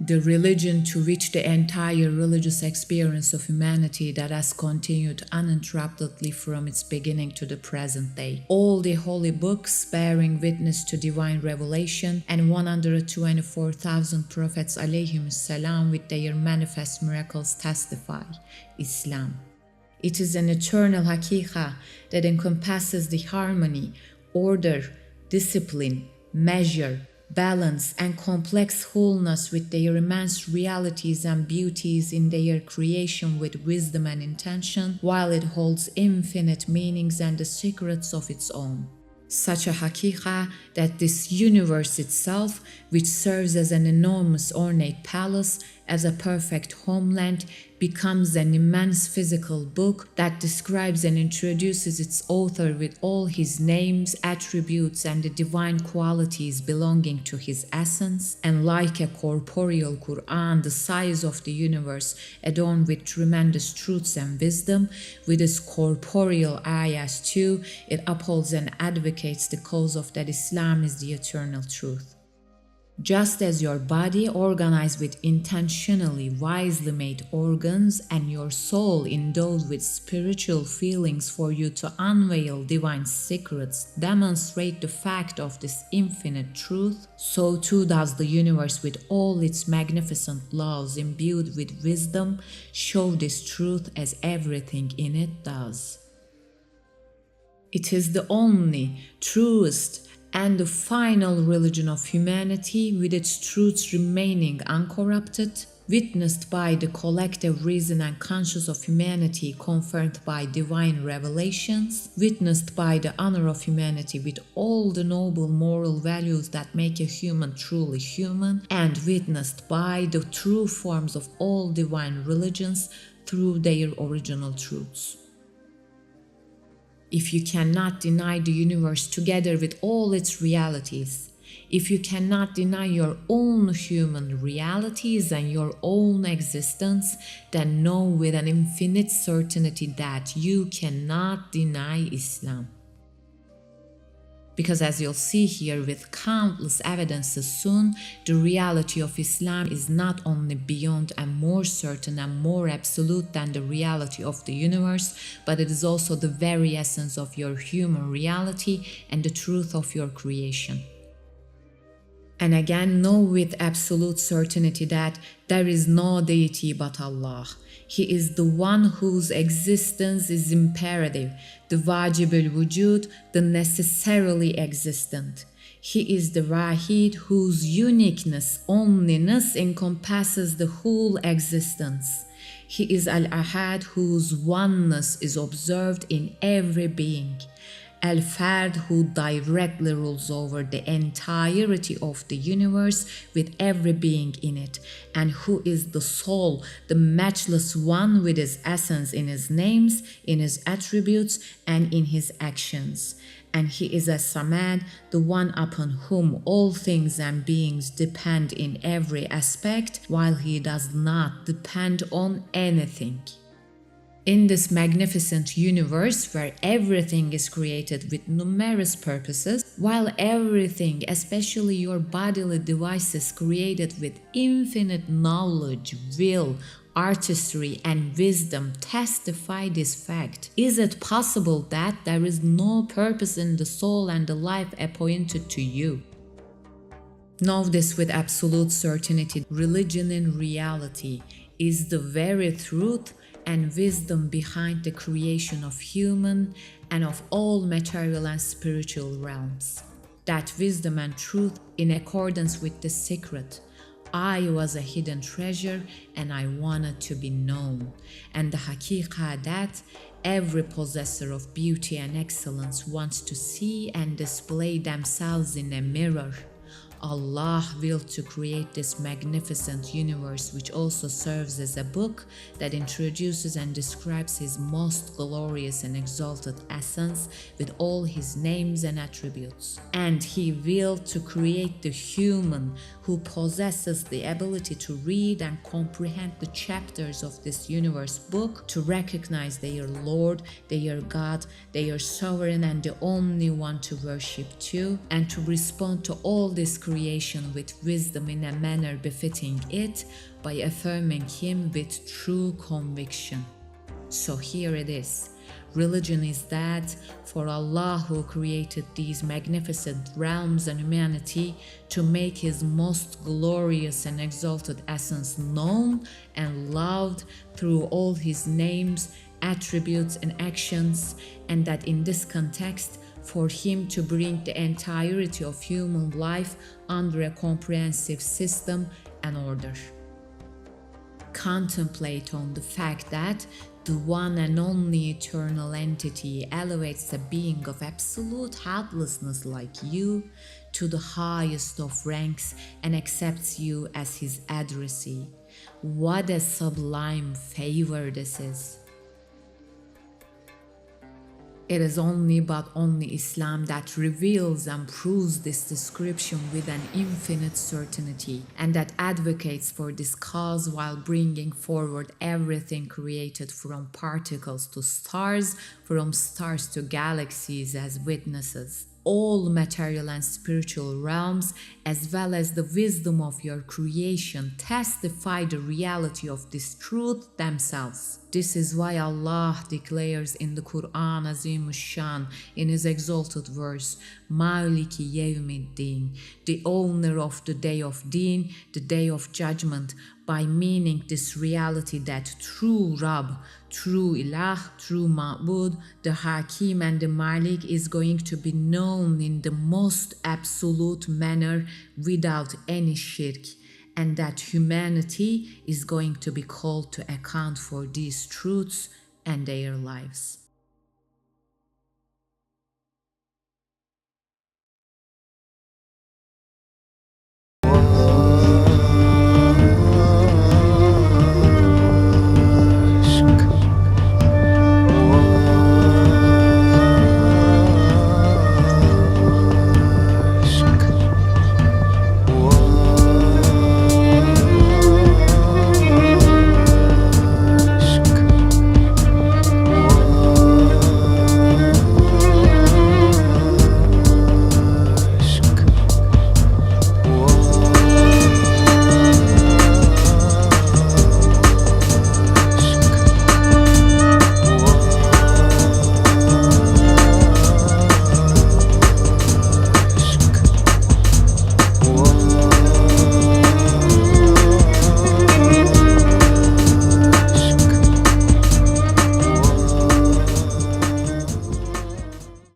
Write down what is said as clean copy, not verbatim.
the religion to which the entire religious experience of humanity that has continued uninterruptedly from its beginning to the present day. All the holy books bearing witness to divine revelation and 124,000 prophets alayhim salam with their manifest miracles testify Islam. It is an eternal haqiqah that encompasses the harmony, order, discipline, measure, balance, and complex wholeness with their immense realities and beauties in their creation with wisdom and intention, while it holds infinite meanings and the secrets of its own. Such a haqiqah that this universe itself, which serves as an enormous ornate palace, as a perfect homeland, becomes an immense physical book that describes and introduces its author with all his names, attributes, and the divine qualities belonging to his essence, and like a corporeal Quran, the size of the universe, adorned with tremendous truths and wisdom, with its corporeal ayahs too, it upholds and advocates the cause of that Islam is the eternal truth. Just as your body organized with intentionally wisely made organs and your soul endowed with spiritual feelings for you to unveil divine secrets demonstrate the fact of this infinite truth, so too does the universe with all its magnificent laws imbued with wisdom show this truth as everything in it does. It is the only, truest, and the final religion of humanity with its truths remaining uncorrupted, witnessed by the collective reason and conscience of humanity confirmed by divine revelations, witnessed by the honor of humanity with all the noble moral values that make a human truly human, and witnessed by the true forms of all divine religions through their original truths. If you cannot deny the universe together with all its realities, if you cannot deny your own human realities and your own existence, then know with an infinite certainty that you cannot deny Islam. Because as you'll see here with countless evidences soon, the reality of Islam is not only beyond and more certain and more absolute than the reality of the universe, but it is also the very essence of your human reality and the truth of your creation. And again, know with absolute certainty that there is no deity but Allah. He is the one whose existence is imperative, the wajib al-wujud, the necessarily existent. He is the Wahid whose uniqueness, onlyness encompasses the whole existence. He is Al-Ahad whose oneness is observed in every being. Al-Fard who directly rules over the entirety of the universe with every being in it, and who is the soul, the matchless one with his essence in his names, in his attributes, and in his actions. And he is As-Samad, the one upon whom all things and beings depend in every aspect, while he does not depend on anything. In this magnificent universe where everything is created with numerous purposes, while everything, especially your bodily devices, created with infinite knowledge, will, artistry, and wisdom testify this fact. Is it possible that there is no purpose in the soul and the life appointed to you? Know this with absolute certainty. Religion in reality is the very truth and wisdom behind the creation of human and of all material and spiritual realms. That wisdom and truth in accordance with the secret. I was a hidden treasure and I wanted to be known. And the haqiqah that every possessor of beauty and excellence wants to see and display themselves in a mirror. Allah willed to create this magnificent universe, which also serves as a book that introduces and describes His most glorious and exalted essence with all His names and attributes. And He willed to create the human who possesses the ability to read and comprehend the chapters of this universe book, to recognize their Lord, their God, their sovereign and the only one to worship to, and to respond to all this creation with wisdom in a manner befitting it by affirming Him with true conviction. So here it is. Religion is that for Allah, who created these magnificent realms and humanity to make His most glorious and exalted essence known and loved through all His names, attributes, and actions, and that in this context, for Him to bring the entirety of human life under a comprehensive system and order. Contemplate on the fact that the one and only eternal entity elevates a being of absolute helplessness like you to the highest of ranks and accepts you as his addressee. What a sublime favor this is! It is only but only Islam that reveals and proves this description with an infinite certainty, and that advocates for this cause while bringing forward everything created from particles to stars, from stars to galaxies as witnesses. All material and spiritual realms, as well as the wisdom of your creation, testify the reality of this truth themselves. This is why Allah declares in the Quran Azim Shan in His exalted verse, Maliki Yevmiddin, the owner of the day of Deen, the day of judgment, by meaning this reality that true Rabb, true Ilah, true Ma'bud, the Hakim and the Malik is going to be known in the most absolute manner without any shirk, and that humanity is going to be called to account for these truths and their lives.